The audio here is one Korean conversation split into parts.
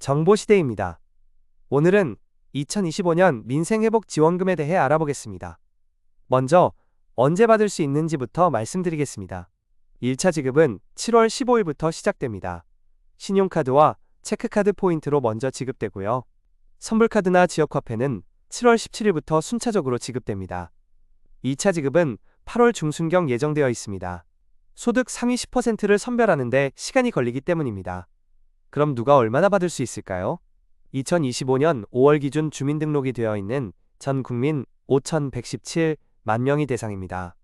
정보시대입니다. 오늘은 2025년 민생회복지원금에 대해 알아보겠습니다. 먼저 언제 받을 수 있는지부터 말씀드리겠습니다. 1차 지급은 7월 15일부터 시작됩니다. 신용카드와 체크카드 포인트로 먼저 지급되고요. 선불카드나 지역화폐는 7월 17일부터 순차적으로 지급됩니다. 2차 지급은 8월 중순경 예정되어 있습니다. 소득 상위 10%를 선별하는데 시간이 걸리기 때문입니다. 그럼 누가 얼마나 받을 수 있을까요? 2025년 5월 기준 주민등록이 되어 있는 전 국민 5,117만 명이 대상입니다.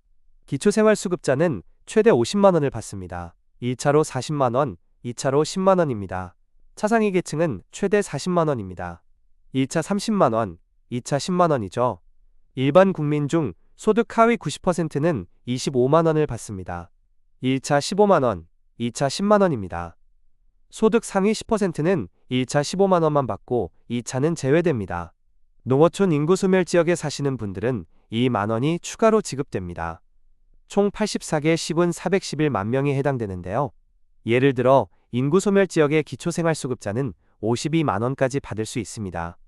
기초생활수급자는 최대 50만 원을 받습니다. 1차로 40만 원, 2차로 10만 원입니다. 차상위 계층은 최대 40만 원입니다. 1차 30만 원, 2차 10만 원이죠. 일반 국민 중 소득 하위 90%는 25만 원을 받습니다. 1차 15만 원, 2차 10만 원입니다. 소득 상위 10%는 1차 15만 원만 받고 2차는 제외됩니다. 농어촌 인구 소멸 지역에 사시는 분들은 2만 원이 추가로 지급됩니다. 총 84개 시군 411만 명이 해당되는데요. 예를 들어 인구 소멸 지역의 기초생활수급자는 52만 원까지 받을 수 있습니다.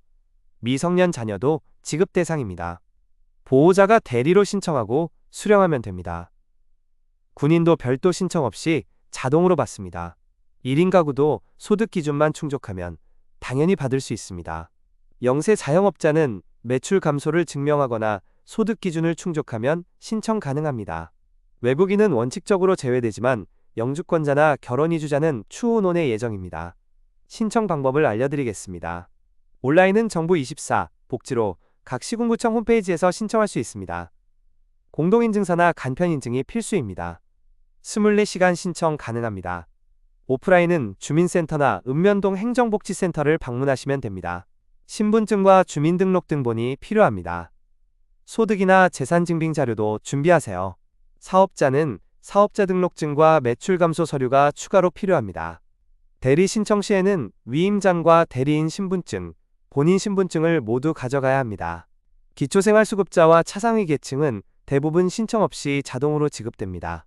미성년 자녀도 지급 대상입니다. 보호자가 대리로 신청하고 수령하면 됩니다. 군인도 별도 신청 없이 자동으로 받습니다. 1인 가구도 소득 기준만 충족하면 당연히 받을 수 있습니다. 영세 자영업자는 매출 감소를 증명하거나 소득 기준을 충족하면 신청 가능합니다. 외국인은 원칙적으로 제외되지만 영주권자나 결혼 이주자는 추후 논의 예정입니다. 신청 방법을 알려드리겠습니다. 온라인은 정부24 복지로 각 시군구청 홈페이지에서 신청할 수 있습니다. 공동인증서나 간편인증이 필수입니다. 24시간 신청 가능합니다. 오프라인은 주민센터나 읍면동 행정복지센터를 방문하시면 됩니다. 신분증과 주민등록등본이 필요합니다. 소득이나 재산증빙 자료도 준비하세요. 사업자는 사업자 등록증과 매출감소 서류가 추가로 필요합니다. 대리 신청 시에는 위임장과 대리인 신분증, 본인 신분증을 모두 가져가야 합니다. 기초생활수급자와 차상위 계층은 대부분 신청 없이 자동으로 지급됩니다.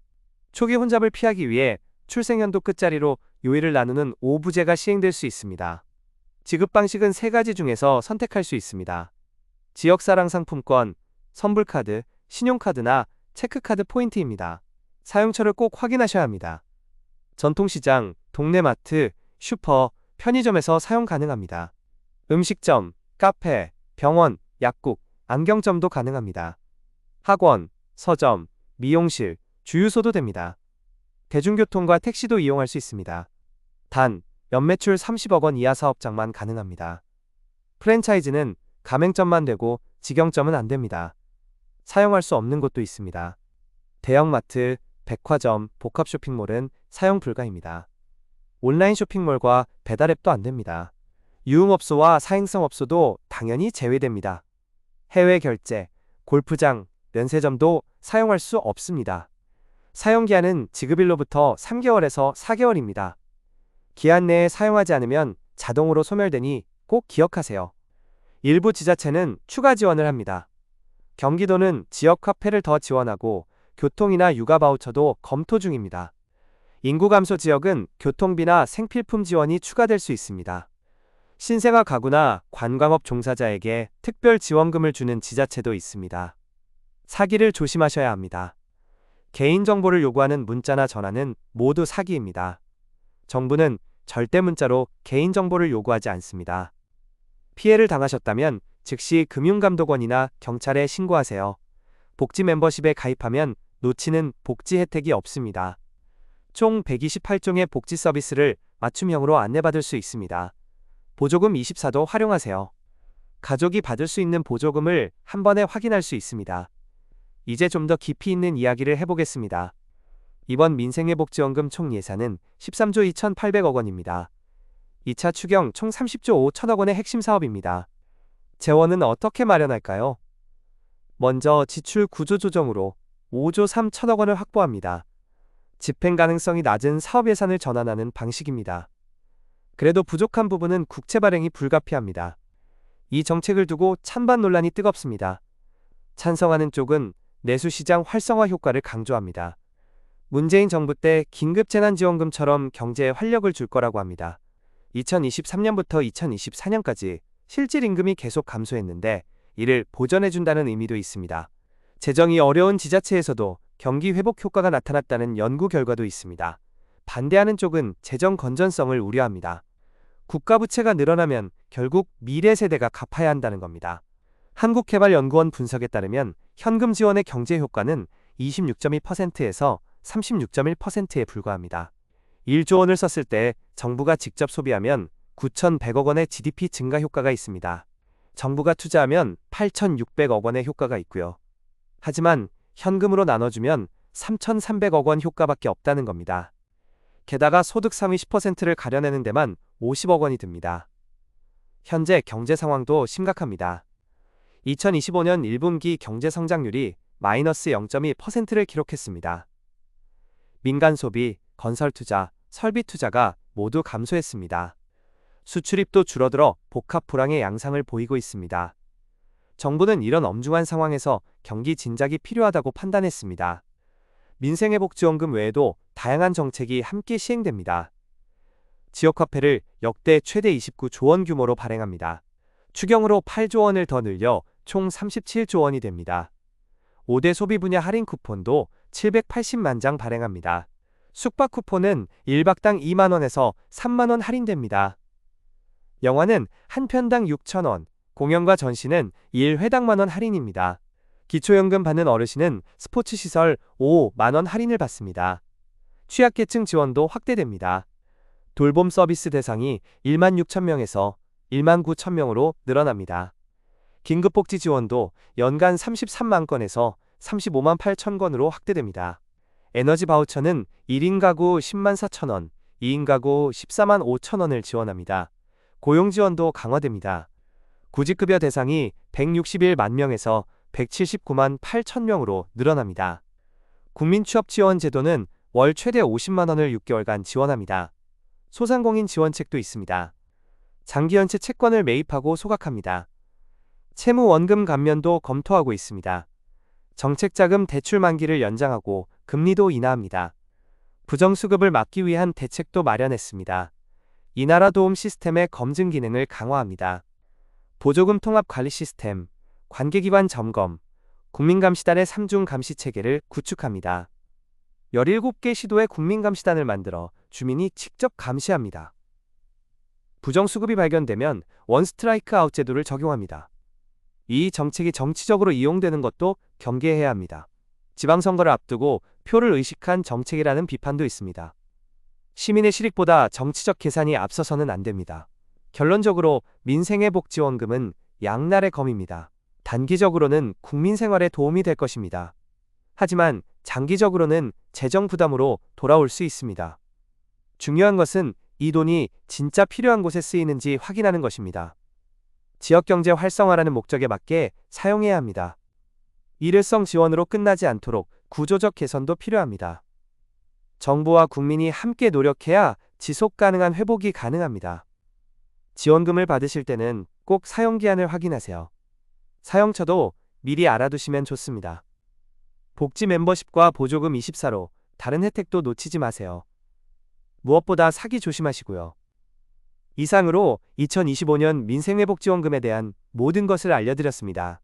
초기 혼잡을 피하기 위해 출생연도 끝자리로 요일을 나누는 오부제가 시행될 수 있습니다. 지급 방식은 3가지 중에서 선택할 수 있습니다. 지역사랑 상품권, 선불카드, 신용카드나 체크카드 포인트입니다. 사용처를 꼭 확인하셔야 합니다. 전통시장, 동네마트, 슈퍼, 편의점에서 사용 가능합니다. 음식점, 카페, 병원, 약국, 안경점도 가능합니다. 학원, 서점, 미용실, 주유소도 됩니다. 대중교통과 택시도 이용할 수 있습니다. 단, 연매출 30억 원 이하 사업장만 가능합니다. 프랜차이즈는 가맹점만 되고 직영점은 안 됩니다. 사용할 수 없는 곳도 있습니다. 대형마트, 백화점, 복합쇼핑몰은 사용 불가입니다. 온라인 쇼핑몰과 배달앱도 안 됩니다. 유흥업소와 사행성업소도 당연히 제외됩니다. 해외 결제, 골프장, 면세점도 사용할 수 없습니다. 사용기한은 지급일로부터 3개월에서 4개월입니다. 기한 내에 사용하지 않으면 자동으로 소멸되니 꼭 기억하세요. 일부 지자체는 추가 지원을 합니다. 경기도는 지역화폐를 더 지원하고 교통이나 육아 바우처도 검토 중입니다. 인구 감소 지역은 교통비나 생필품 지원이 추가될 수 있습니다. 신생아 가구나 관광업 종사자에게 특별 지원금을 주는 지자체도 있습니다. 사기를 조심하셔야 합니다. 개인정보를 요구하는 문자나 전화는 모두 사기입니다. 정부는 절대 문자로 개인정보를 요구하지 않습니다. 피해를 당하셨다면 즉시 금융감독원이나 경찰에 신고하세요. 복지 멤버십에 가입하면 놓치는 복지 혜택이 없습니다. 총 128종의 복지 서비스를 맞춤형으로 안내받을 수 있습니다. 보조금 24도 활용하세요. 가족이 받을 수 있는 보조금을 한 번에 확인할 수 있습니다. 이제 좀 더 깊이 있는 이야기를 해보겠습니다. 이번 민생회복지원금 총 예산은 13조 2,800억 원입니다. 2차 추경 총 30조 5천억 원의 핵심 사업입니다. 재원은 어떻게 마련할까요? 먼저 지출 구조 조정으로 5조 3천억 원을 확보합니다. 집행 가능성이 낮은 사업 예산을 전환하는 방식입니다. 그래도 부족한 부분은 국채 발행이 불가피합니다. 이 정책을 두고 찬반 논란이 뜨겁습니다. 찬성하는 쪽은 내수시장 활성화 효과를 강조합니다. 문재인 정부 때 긴급재난지원금처럼 경제에 활력을 줄 거라고 합니다. 2023년부터 2024년까지 실질 임금이 계속 감소했는데 이를 보전해준다는 의미도 있습니다. 재정이 어려운 지자체에서도 경기 회복 효과가 나타났다는 연구 결과도 있습니다. 반대하는 쪽은 재정 건전성을 우려합니다. 국가 부채가 늘어나면 결국 미래 세대가 갚아야 한다는 겁니다. 한국개발연구원 분석에 따르면 현금 지원의 경제 효과는 26.2%에서 36.1%에 불과합니다. 1조 원을 썼을 때 정부가 직접 소비하면 9,100억 원의 GDP 증가 효과가 있습니다. 정부가 투자하면 8,600억 원의 효과가 있고요. 하지만 현금으로 나눠주면 3,300억 원 효과밖에 없다는 겁니다. 게다가 소득 상위 10%를 가려내는 데만 50억 원이 듭니다. 현재 경제 상황도 심각합니다. 2025년 1분기 경제 성장률이 마이너스 0.2%를 기록했습니다. 민간 소비, 건설 투자, 설비 투자가 모두 감소했습니다. 수출입도 줄어들어 복합 불황의 양상을 보이고 있습니다. 정부는 이런 엄중한 상황에서 경기 진작이 필요하다고 판단했습니다. 민생회복지원금 외에도 다양한 정책이 함께 시행됩니다. 지역화폐를 역대 최대 29조 원 규모로 발행합니다. 추경으로 8조 원을 더 늘려 총 37조 원이 됩니다. 5대 소비 분야 할인 쿠폰도 780만 장 발행합니다. 숙박 쿠폰은 1박당 2만 원에서 3만 원 할인됩니다. 영화는 한 편당 6천 원, 공연과 전시는 1회당 만원 할인입니다. 기초연금 받는 어르신은 스포츠시설 5만 원 할인을 받습니다. 취약계층 지원도 확대됩니다. 돌봄 서비스 대상이 1만 6천 명에서 1만 9천 명으로 늘어납니다. 긴급복지 지원도 연간 33만 건에서 35만 8천 건으로 확대됩니다. 에너지 바우처는 1인 가구 10만 4천 원, 2인 가구 14만 5천 원을 지원합니다. 고용 지원도 강화됩니다. 구직급여 대상이 161만 명에서 179만 8천 명으로 늘어납니다. 국민취업지원 제도는 월 최대 50만 원을 6개월간 지원합니다. 소상공인 지원책도 있습니다. 장기연체 채권을 매입하고 소각합니다. 채무원금 감면도 검토하고 있습니다. 정책자금 대출 만기를 연장하고 금리도 인하합니다. 부정수급을 막기 위한 대책도 마련했습니다. 이나라 도움 시스템의 검증 기능을 강화합니다. 보조금 통합 관리 시스템, 관계기관 점검, 국민감시단의 3중 감시 체계를 구축합니다. 17개 시도의 국민감시단을 만들어 주민이 직접 감시합니다. 부정수급이 발견되면 원스트라이크 아웃 제도를 적용합니다. 이 정책이 정치적으로 이용되는 것도 경계해야 합니다. 지방선거를 앞두고 표를 의식한 정책이라는 비판도 있습니다. 시민의 실익보다 정치적 계산이 앞서서는 안 됩니다. 결론적으로 민생회복지원금은 양날의 검입니다. 단기적으로는 국민 생활에 도움이 될 것입니다. 하지만 장기적으로는 재정 부담으로 돌아올 수 있습니다. 중요한 것은 이 돈이 진짜 필요한 곳에 쓰이는지 확인하는 것입니다. 지역경제 활성화라는 목적에 맞게 사용해야 합니다. 일회성 지원으로 끝나지 않도록 구조적 개선도 필요합니다. 정부와 국민이 함께 노력해야 지속 가능한 회복이 가능합니다. 지원금을 받으실 때는 꼭 사용기한을 확인하세요. 사용처도 미리 알아두시면 좋습니다. 복지 멤버십과 보조금 24로 다른 혜택도 놓치지 마세요. 무엇보다 사기 조심하시고요. 이상으로 2025년 민생회복지원금에 대한 모든 것을 알려드렸습니다.